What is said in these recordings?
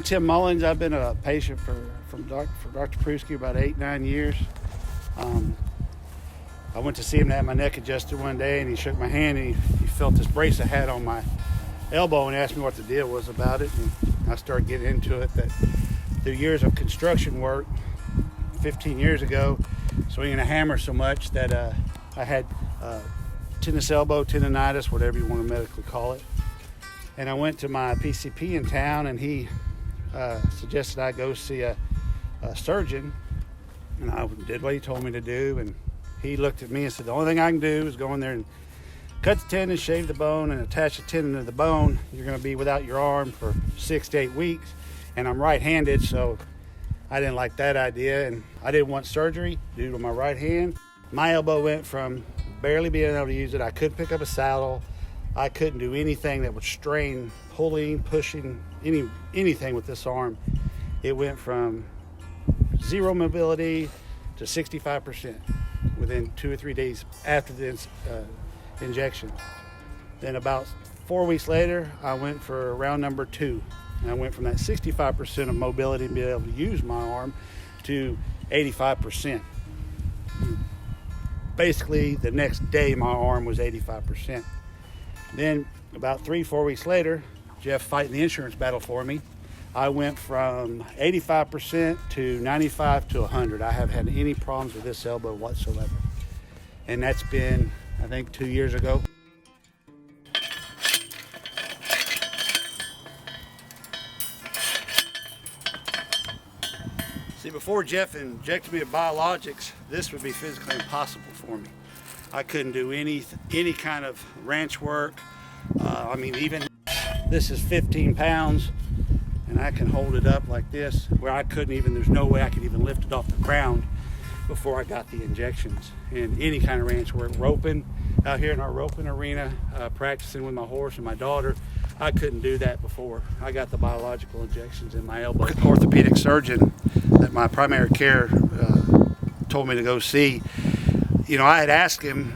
Tim Mullings. I've been a patient for Dr. Prusky about 8-9 years. I went to see him to have my neck adjusted one day, and he shook my hand, and he felt this brace I had on my elbow and asked me what the deal was about it. And I started getting into it that through years of construction work 15 years ago, swinging a hammer so much that I had tennis elbow, tendonitis, whatever you want to medically call it. And I went to my PCP in town, and he suggested I go see a surgeon, and I did what he told me to do. And he looked at me and said, the only thing I can do is go in there and cut the tendon, shave the bone, and attach the tendon to the bone. You're going to be without your arm for 6 to 8 weeks. And I'm right-handed, so I didn't like that idea, and I didn't want surgery due to my right hand. My elbow went from barely being able to use it. I couldn't pick up a saddle. I couldn't do anything that would strain, pulling, pushing, anything with this arm. It went from 0 mobility to 65% within 2 or 3 days after the injection. Then about 4 weeks later, I went for round number 2. And I went from that 65% of mobility and being able to use my arm to 85%. Basically, the next day, my arm was 85%. Then about 3-4 weeks later, Jeff fighting the insurance battle for me, I went from 85% to 95 to 100. I haven't had any problems with this elbow whatsoever. And that's been, I think, 2 years ago. See, before Jeff injected me with biologics, this would be physically impossible for me. I couldn't do any kind of ranch work. I mean, even this is 15 pounds, and I can hold it up like this, where I couldn't even, there's no way I could even lift it off the ground before I got the injections. And any kind of ranch work, roping, out here in our roping arena, practicing with my horse and my daughter, I couldn't do that before I got the biological injections in my elbow. The orthopedic surgeon that my primary care told me to go see, you know, I had asked him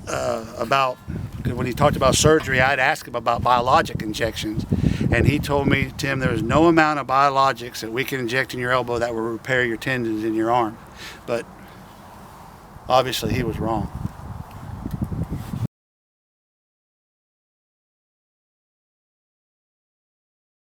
about, when he talked about surgery, I had asked him about biologic injections. And he told me, Tim, there's no amount of biologics that we can inject in your elbow that will repair your tendons in your arm. But obviously he was wrong.